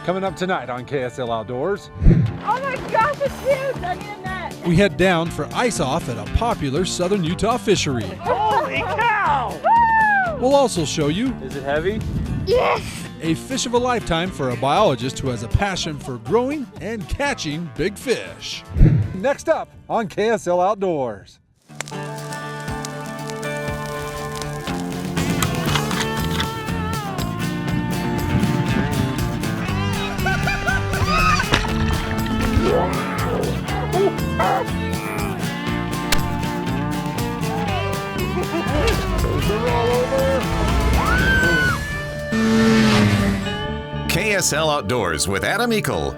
Coming up tonight on KSL Outdoors. Oh my gosh, it's huge! I need a net. We head down for ice off at a popular southern Utah fishery. Holy cow! We'll also show you Is it heavy? Yes! a fish of a lifetime for a biologist who has a passion for growing and catching big fish. Next up on KSL Outdoors. KSL Outdoors with Adam Eakle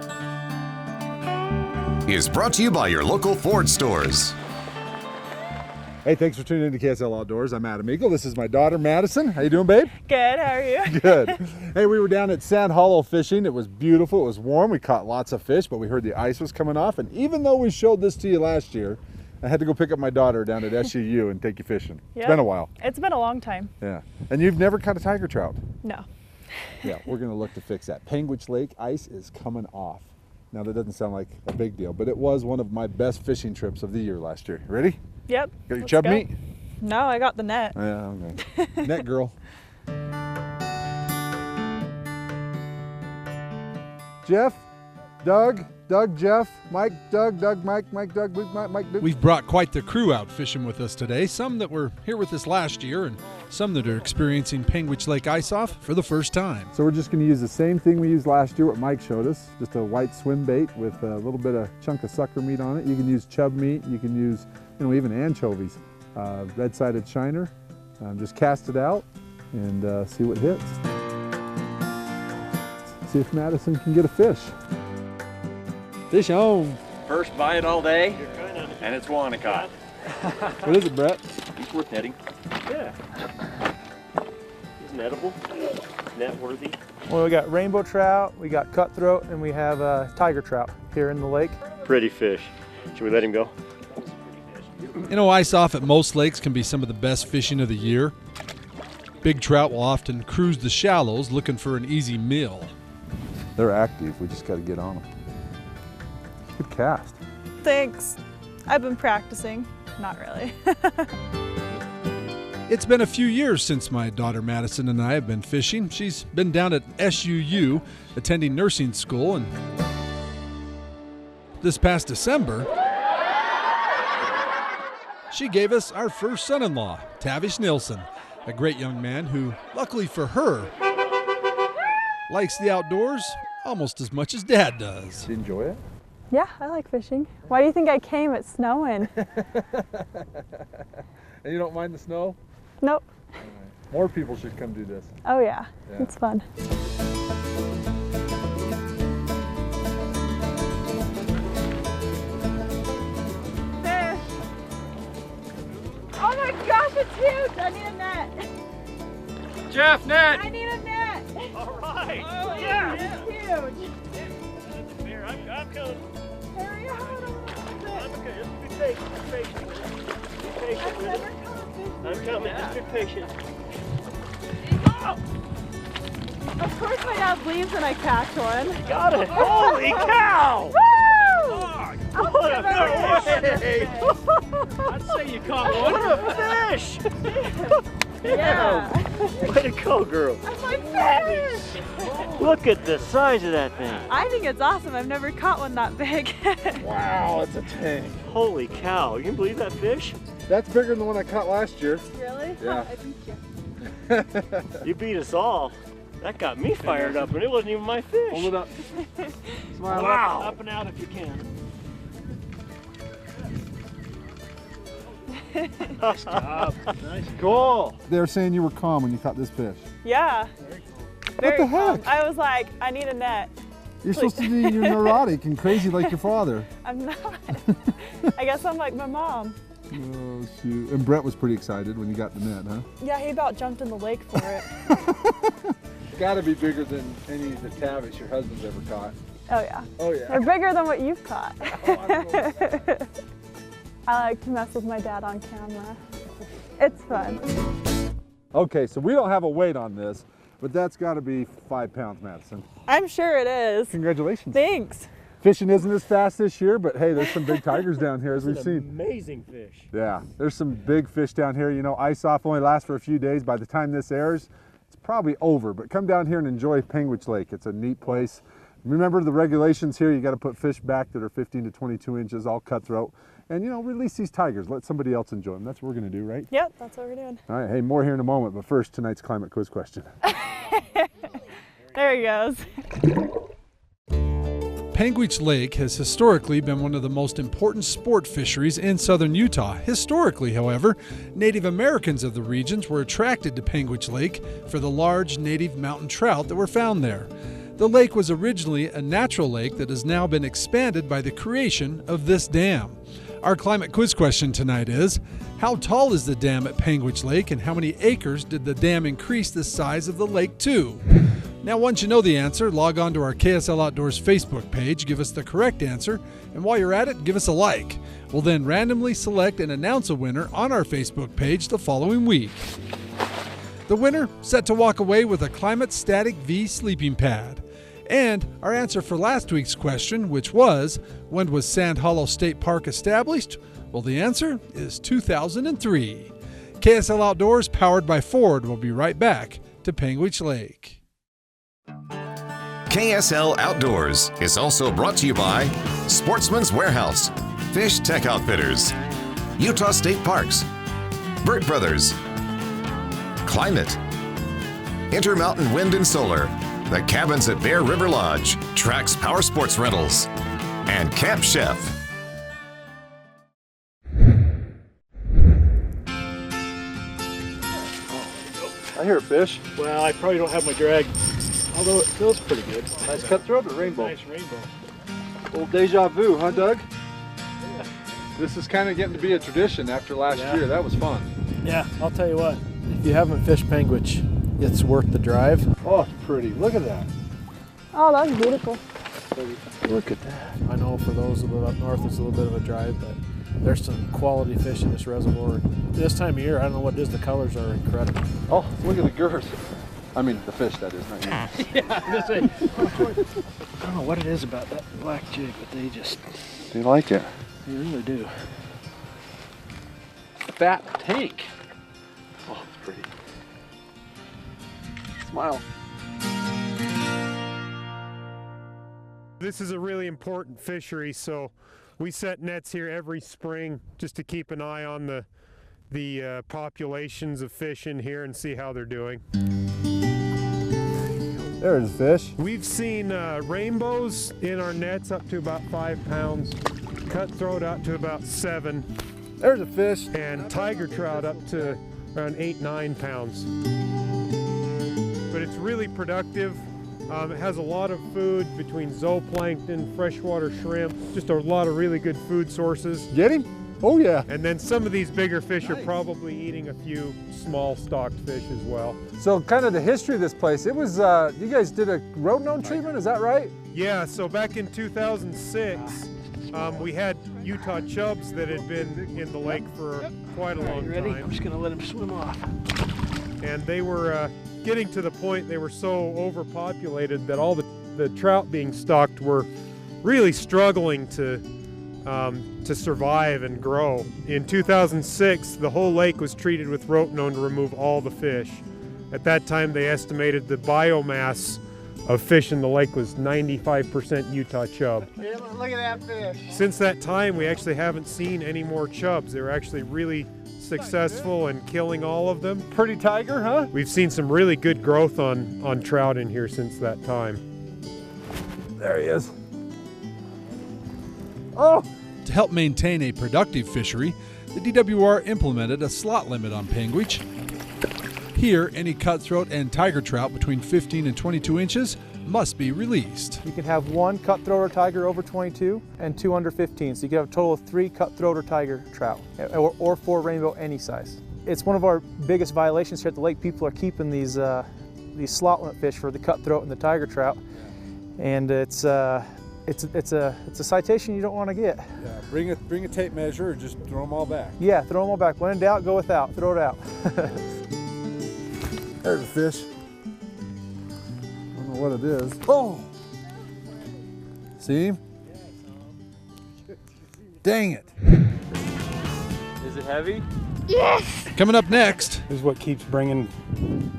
is brought to you by your local Ford stores. Hey, thanks for tuning in to KSL Outdoors. I'm Adam Eakle. This is my daughter, Madison. How you doing, babe? Good, how are you? Good. Hey, we were down at Sand Hollow fishing. It was beautiful. It was warm. We caught lots of fish, but we heard the ice was coming off. And even though we showed this to you last year, I had to go pick up my daughter down at SUU and take you fishing. Yep. It's been a while. It's been a long time. Yeah. And you've never caught a tiger trout? No. Yeah, we're going to look to fix that. Panguitch Lake ice is coming off. Now, that doesn't sound like a big deal, but it was one of my best fishing trips of the year last year. Ready? Yep. Got your Let's chub go. meat? No, I got the net. Yeah, okay. Net girl. Jeff, Doug, Jeff, Mike, Doug, Mike, Doug, Mike, Doug. We've brought quite the crew out fishing with us today, some that were here with us last year and some that are experiencing Panguitch Lake ice off for the first time. So we're just going to use the same thing we used last year, what Mike showed us, just a white swim bait with a little bit of chunk of sucker meat on it. You can use chub meat, you can use, even anchovies, red-sided shiner. Just cast it out and see what hits. See if Madison can get a fish. Fish on. First bite all day, and it's Wanacott. What is it, Brett? He's worth netting. Yeah. He's nettable, net worthy. Well, we got rainbow trout, we got cutthroat, and we have tiger trout here in the lake. Pretty fish. Should we let him go? You know, ice off at most lakes can be some of the best fishing of the year. Big trout will often cruise the shallows looking for an easy meal. They're active, we just got to get on them. Good cast. Thanks. I've been practicing. Not really. It's been a few years since my daughter Madison and I have been fishing. She's been down at SUU attending nursing school, and this past December, she gave us our first son-in-law, Tavish Nilsson, a great young man who, luckily for her, likes the outdoors almost as much as Dad does. Did you enjoy it? Yeah, I like fishing. Why do you think I came? It's snowing. And you don't mind the snow? Nope. More people should come do this. Oh yeah, Yeah. it's fun. Fish! Oh my gosh, it's huge! I need a net. Jeff, net! I need a net. All right. Oh yeah. it's huge. That's a bear. I'm coming. Hurry on a little bit. I'm okay. Just be patient. Be patient. Be patient I've with never it. caught a fish. I'm coming. Just be patient. Of course my dad leaves and I catch one. Got it. Holy cow! Woo! What a fish! I'd say you caught one. What a fish! Yeah. Way to go, girl. That's my fish! Look at the size of that thing. I think it's awesome. I've never caught one that big. Wow, it's a tank. Holy cow. You can believe that fish? That's bigger than the one I caught last year. Really? Yeah. I beat you. You beat us all. That got me fired up, and it wasn't even my fish. Hold it up. Smile Wow. Up and out if you can. Nice job. Nice. Cool. They were saying you were calm when you caught this fish. Yeah. What the heck? I was like, I need a net. You're supposed to be you're neurotic and crazy like your father. I'm not. I guess I'm like my mom. Oh, shoot. And Brett was pretty excited when you got the net, huh? Yeah, he about jumped in the lake for it. It's got to be bigger than any that Tavish, your husband's ever caught. Oh yeah. Oh, yeah. They're bigger than what you've caught. Oh, I don't know. I like to mess with my dad on camera. It's fun. Okay, so we don't have a weight on this, but that's got to be 5 pounds, Madison. I'm sure it is. Congratulations. Thanks. Fishing isn't as fast this year, but hey, there's some big tigers down here as we've seen. Amazing fish. Yeah, there's some big fish down here. You know, ice off only lasts for a few days. By the time this airs, it's probably over, but come down here and enjoy Panguitch Lake. It's a neat place. Remember the regulations here, you got to put fish back that are 15 to 22 inches, all cutthroat. And, you know, release these tigers. Let somebody else enjoy them. That's what we're going to do, right? Yep, that's what we're doing. All right, hey, more here in a moment, but first, tonight's climate quiz question. There he goes. Panguitch Lake has historically been one of the most important sport fisheries in southern Utah. Historically, however, Native Americans of the regions were attracted to Panguitch Lake for the large native mountain trout that were found there. The lake was originally a natural lake that has now been expanded by the creation of this dam. Our climate quiz question tonight is, how tall is the dam at Panguitch Lake and how many acres did the dam increase the size of the lake to? Now, once you know the answer, log on to our KSL Outdoors Facebook page, give us the correct answer, and while you're at it, give us a like. We'll then randomly select and announce a winner on our Facebook page the following week. The winner set to walk away with a Climate Static V sleeping pad. And our answer for last week's question, which was, when was Sand Hollow State Park established? Well, the answer is 2003. KSL Outdoors, powered by Ford, will be right back to Panguitch Lake. KSL Outdoors is also brought to you by Sportsman's Warehouse, Fish Tech Outfitters, Utah State Parks, Burt Brothers, Climate, Intermountain Wind and Solar, The Cabins at Bear River Lodge, Trax Power Sports Rentals, and Camp Chef. I hear a fish. Well, I probably don't have my drag, although it feels pretty good. Nice cutthroat or rainbow? Nice rainbow. Old deja vu, huh, Doug? Yeah. This is kind of getting to be a tradition after last year. That was fun. Yeah, I'll tell you what. If you haven't fished Panguitch, it's worth the drive. Oh, it's pretty. Look at that. Oh, that's beautiful. Look at that. I know for those that live up north, it's a little bit of a drive, but there's some quality fish in this reservoir. This time of year, I don't know what it is, the colors are incredible. Oh, look at the girth. I mean, the fish, that is, not you. Yeah, I'm gonna say, I don't know what it is about that black jig, but They like it. they really do. Fat tank. Oh, it's pretty. Smile. This is a really important fishery, so we set nets here every spring just to keep an eye on the populations of fish in here and see how they're doing. There's a fish. We've seen rainbows in our nets up to about 5 pounds, cutthroat out to about 7, There's a fish. and tiger trout up to around 8-9 pounds. But it's really productive. It has a lot of food between zooplankton, freshwater shrimp, just a lot of really good food sources. Get him? Oh, yeah. And then some of these bigger fish are probably eating a few small stocked fish as well. So kind of the history of this place, it was, you guys did a rotenone treatment, is that right? Yeah, so back in 2006, we had Utah chubs that had been in the lake for quite a long Ready? time. I'm just gonna let him swim off. And they were getting to the point they were so overpopulated that all the trout being stocked were really struggling to survive and grow. In 2006, the whole lake was treated with rotenone to remove all the fish. At that time, they estimated the biomass of fish in the lake was 95% Utah chub. Yeah, look at that fish. Since that time, we actually haven't seen any more chubs. They were actually really successful in killing all of them. Pretty tiger, huh? We've seen some really good growth on trout in here since that time. There he is. Oh! To help maintain a productive fishery, the DWR implemented a slot limit on Panguitch. Here, any cutthroat and tiger trout between 15 and 22 inches must be released. You can have 1 cutthroat or tiger over 22 and 2 under 15. So you can have a total of 3 cutthroat or tiger trout, or 4 rainbow any size. It's one of our biggest violations here at the lake. People are keeping these slot limit fish for the cutthroat and the tiger trout, and it's a citation you don't want to get. Yeah, bring a tape measure or just throw them all back. Yeah, throw them all back. When in doubt, go without. Throw it out. There's a fish. what it is. Oh! See him? Dang it. Is it heavy? Coming up next, This is what keeps bringing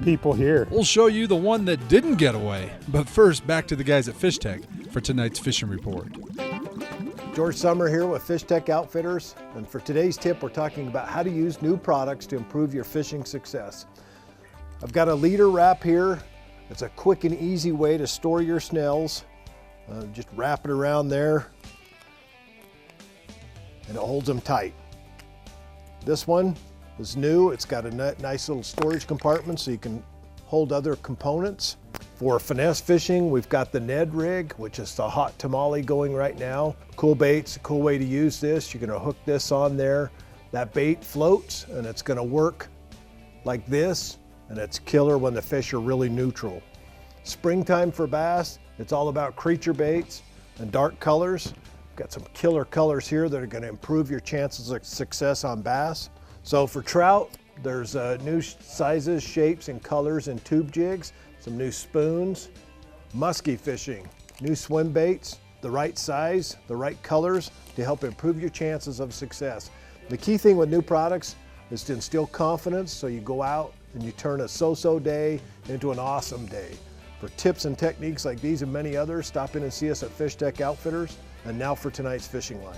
people here. we'll show you the one that didn't get away. But first, back to the guys at Fish Tech for tonight's fishing report. George Summer here with Fish Tech Outfitters, and for today's tip we're talking about how to use new products to improve your fishing success. I've got a leader wrap here. It's a quick and easy way to store your snells. Just wrap it around there and it holds them tight. This one is new. It's got a nice little storage compartment so you can hold other components. For finesse fishing, we've got the Ned rig, which is the hot tamale going right now. Cool bait's a cool way to use this. You're gonna hook this on there. That bait floats and it's gonna work like this, and it's killer when the fish are really neutral. Springtime for bass, it's all about creature baits and dark colors. We've got some killer colors here that are gonna improve your chances of success on bass. So for trout, there's new sizes, shapes, and colors and tube jigs, some new spoons. Musky fishing, new swim baits, the right size, the right colors to help improve your chances of success. The key thing with new products is to instill confidence so you go out and you turn a so-so day into an awesome day. For tips and techniques like these and many others, stop in and see us at Fish Tech Outfitters. And now for tonight's fishing line.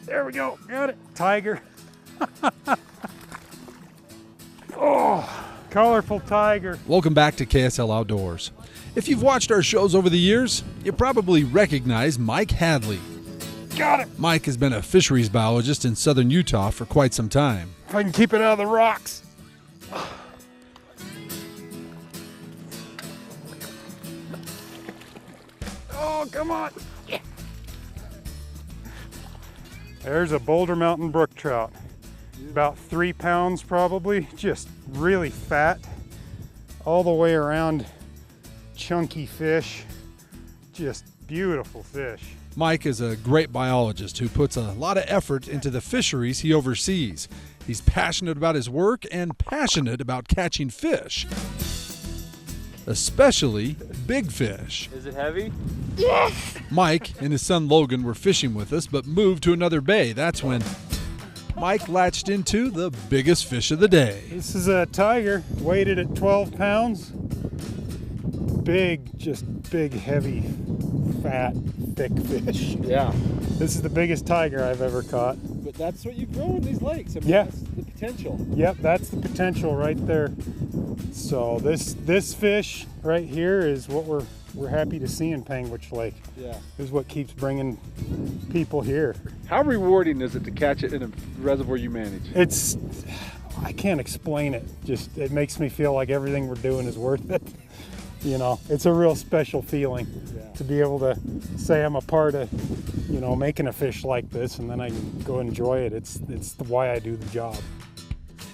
There we go, got it. Tiger. Oh, colorful tiger. Welcome back to KSL Outdoors. If you've watched our shows over the years, you probably recognize Mike Hadley. Got it. Mike has been a fisheries biologist in southern Utah for quite some time. If I can keep it out of the rocks. Oh, come on. Yeah. There's a Boulder Mountain brook trout. About 3 pounds probably, just really fat. All the way around, chunky fish. Just beautiful fish. Mike is a great biologist who puts a lot of effort into the fisheries he oversees. He's passionate about his work and passionate about catching fish, especially big fish. Is it heavy? Mike and his son Logan were fishing with us, but moved to another bay. That's when Mike latched into the biggest fish of the day. This is a tiger, weighted at 12 pounds. Big, just big, heavy, fat, thick fish. Yeah. This is the biggest tiger I've ever caught. But that's what you grow in these lakes. I mean, Yeah. that's the potential. Yep, that's the potential right there. So this fish right here is what we're happy to see in Panguitch Lake. Yeah. This is what keeps bringing people here. How rewarding is it to catch it in a reservoir you manage? I can't explain it. Just, it makes me feel like everything we're doing is worth it. You know, it's a real special feeling to be able to say I'm a part of, you know, making a fish like this, and then I can go enjoy it. It's why I do the job.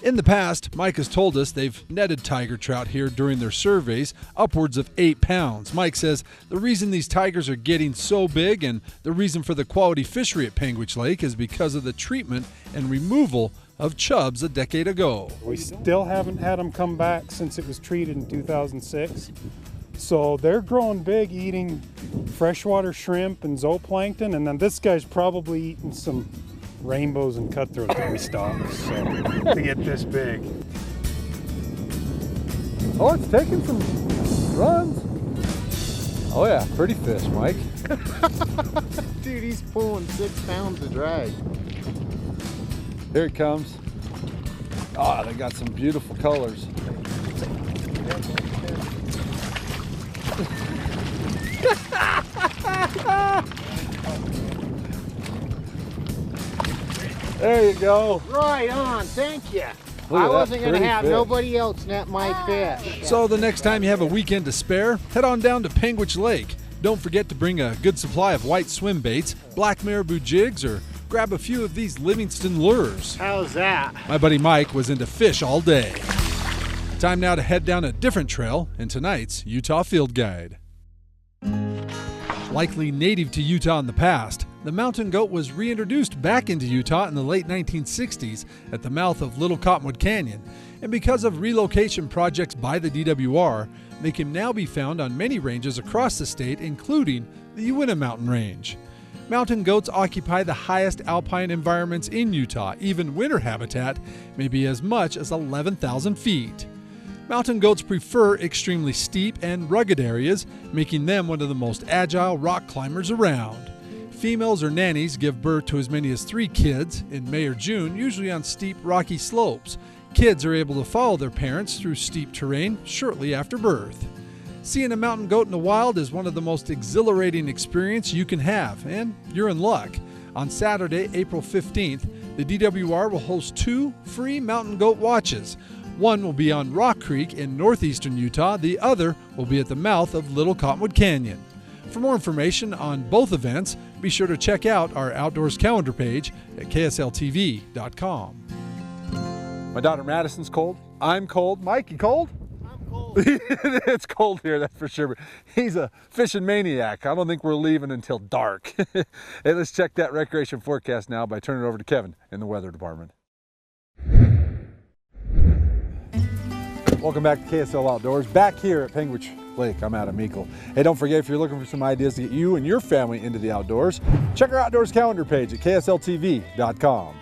In the past, Mike has told us they've netted tiger trout here during their surveys, upwards of 8 pounds. Mike says the reason these tigers are getting so big and the reason for the quality fishery at Panguitch Lake is because of the treatment and removal of chubs a decade ago. We still haven't had them come back since it was treated in 2006. So they're growing big, eating freshwater shrimp and zooplankton, and then this guy's probably eating some rainbows and cutthroats that we stocked, so to get this big. Oh, it's taking some runs. Oh yeah, pretty fish, Mike. Dude, he's pulling 6 pounds of drag. Here it comes. Ah, they got some beautiful colors. There you go. Right on, thank you. Look at I that wasn't going to pretty have fish. nobody else net my fish. So the next time you have a weekend to spare, head on down to Panguitch Lake. Don't forget to bring a good supply of white swim baits, black marabou jigs, or grab a few of these Livingston lures. How's that? My buddy Mike was into fish all day. Time now to head down a different trail in tonight's Utah Field Guide. Likely native to Utah in the past, the mountain goat was reintroduced back into Utah in the late 1960s at the mouth of Little Cottonwood Canyon, and because of relocation projects by the DWR, they can now be found on many ranges across the state, including the Uinta Mountain Range. Mountain goats occupy the highest alpine environments in Utah. Even winter habitat may be as much as 11,000 feet. Mountain goats prefer extremely steep and rugged areas, making them one of the most agile rock climbers around. Females or nannies give birth to as many as 3 kids in May or June, usually on steep, rocky slopes. Kids are able to follow their parents through steep terrain shortly after birth. Seeing a mountain goat in the wild is one of the most exhilarating experiences you can have, and you're in luck. On Saturday, April 15th, the DWR will host 2 free mountain goat watches. One will be on Rock Creek in northeastern Utah. The other will be at the mouth of Little Cottonwood Canyon. For more information on both events, be sure to check out our outdoors calendar page at ksltv.com. My daughter Madison's cold. I'm cold. Mike, you cold? I'm cold. It's cold here, that's for sure. But he's a fishing maniac. I don't think we're leaving until dark. Hey, let's check that recreation forecast now by turning it over to Kevin in the weather department. Welcome back to KSL Outdoors, back here at Panguitch Lake. I'm Adam Eakle. Hey, don't forget, if you're looking for some ideas to get you and your family into the outdoors, check our outdoors calendar page at ksltv.com.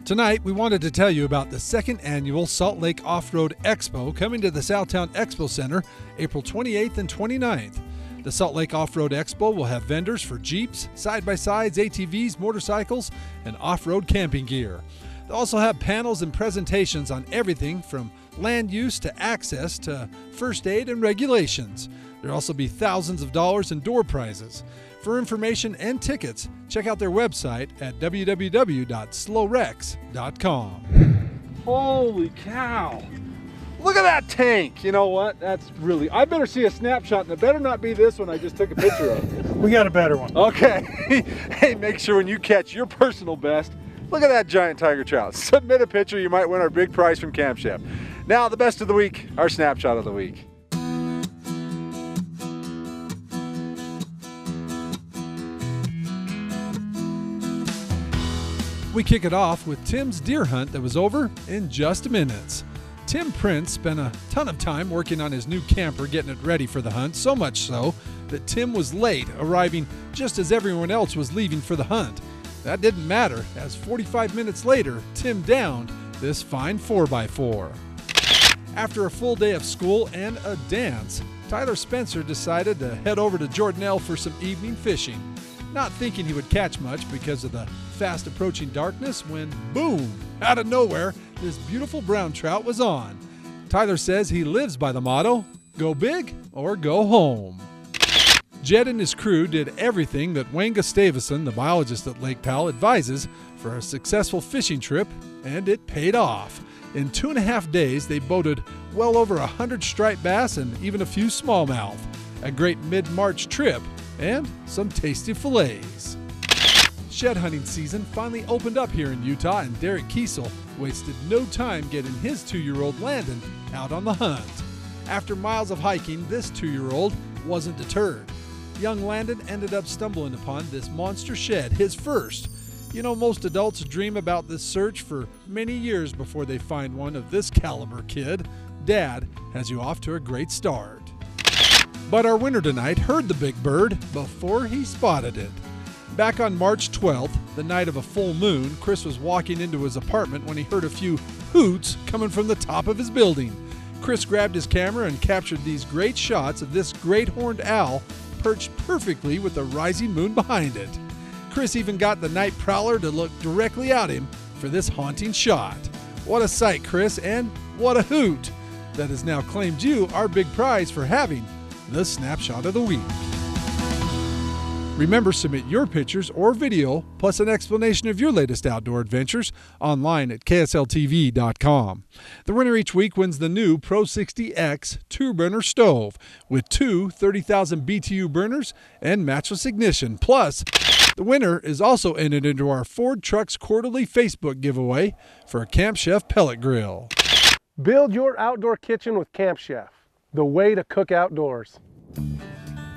Tonight, we wanted to tell you about the 2nd annual Salt Lake Off-Road Expo coming to the Southtown Expo Center April 28th and 29th. The Salt Lake Off-Road Expo will have vendors for Jeeps, side-by-sides, ATVs, motorcycles, and off-road camping gear. They'll also have panels and presentations on everything from land use to access to first aid and regulations. There'll also be thousands of dollars in door prizes. For information and tickets, check out their website at www.slowrex.com. Holy cow. Look at that tank. You know what? That's really, I better see a snapshot, and it better not be this one I just took a picture of. We got a better one. Okay. Hey, make sure when you catch your personal best, look at that giant tiger trout. Submit a picture, you might win our big prize from Camp Chef. Now, the best of the week, our snapshot of the week. We kick it off with Tim's deer hunt that was over in just minutes. Tim Prince spent a ton of time working on his new camper, getting it ready for the hunt, so much so that Tim was late, arriving just as everyone else was leaving for the hunt. That didn't matter, as 45 minutes later, Tim downed this fine 4x4. After a full day of school and a dance, Tyler Spencer decided to head over to Jordanelle for some evening fishing, not thinking he would catch much because of the fast approaching darkness when, boom, out of nowhere, this beautiful brown trout was on. Tyler says he lives by the motto, go big or go home. Jed and his crew did everything that Wayne Gustavson, the biologist at Lake Powell, advises for a successful fishing trip, and it paid off. In 2.5 days, they boated well over 100 striped bass and even a few smallmouth. A great mid-March trip and some tasty fillets. Shed hunting season finally opened up here in Utah, and Derek Kiesel wasted no time getting his 2-year-old Landon out on the hunt. After miles of hiking, this 2-year-old wasn't deterred. Young Landon ended up stumbling upon this monster shed, his first. You know, most adults dream about this search for many years before they find one of this caliber, kid. Dad has you off to a great start. But our winner tonight heard the big bird before he spotted it. Back on March 12th, the night of a full moon, Chris was walking into his apartment when he heard a few hoots coming from the top of his building. Chris grabbed his camera and captured these great shots of this great horned owl perched perfectly with the rising moon behind it. Chris even got the night prowler to look directly at him for this haunting shot. What a sight, Chris, and what a hoot! That has now claimed you our big prize for having the Snapshot of the Week. Remember, submit your pictures or video, plus an explanation of your latest outdoor adventures, online at ksltv.com. The winner each week wins the new Pro 60X 2-burner stove with two 30,000 BTU burners and matchless ignition, plus The winner is also entered into our Ford Trucks Quarterly Facebook giveaway for a Camp Chef pellet grill. Build your outdoor kitchen with Camp Chef, the way to cook outdoors.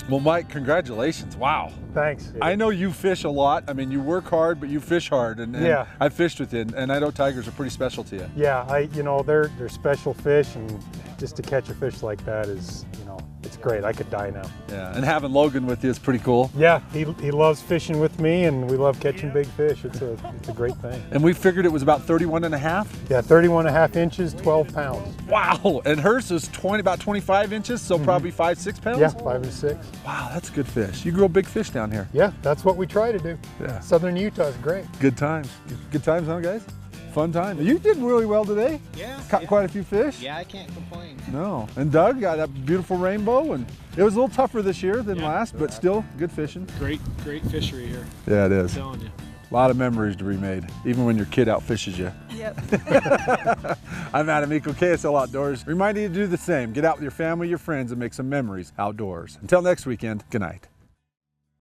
Well, Mike, congratulations. Wow. Thanks. I know you fish a lot. I mean, you work hard, but you fish hard. And yeah. I've fished with you, and I know tigers are pretty special to you. Yeah, you know, they're special fish, and just to catch a fish like that is, you know, it's great. I could die now. Yeah, and having Logan with you is pretty cool. Yeah, he loves fishing with me, and we love catching big fish. It's a great thing. And we figured it was about 31 and a half? Yeah, 31.5 inches, 12 pounds. Wow, and hers is about 25 inches, so probably 5-6 pounds? Yeah, 5 to 6. Wow, that's good fish. You grow big fish down here. Yeah, that's what we try to do. Yeah. Southern Utah is great. Good times. Good times, huh, guys? Fun time. You did really well today. Yeah. Caught quite a few fish. Yeah, I can't complain. No. And Doug got that beautiful rainbow, and it was a little tougher this year than last, but still good fishing. Great fishery here. Yeah, it is. I'm telling you. A lot of memories to be made, even when your kid outfishes you. Yep. I'm Adam Eakle, KSL Outdoors. Reminding you to do the same. Get out with your family, your friends, and make some memories outdoors. Until next weekend, good night.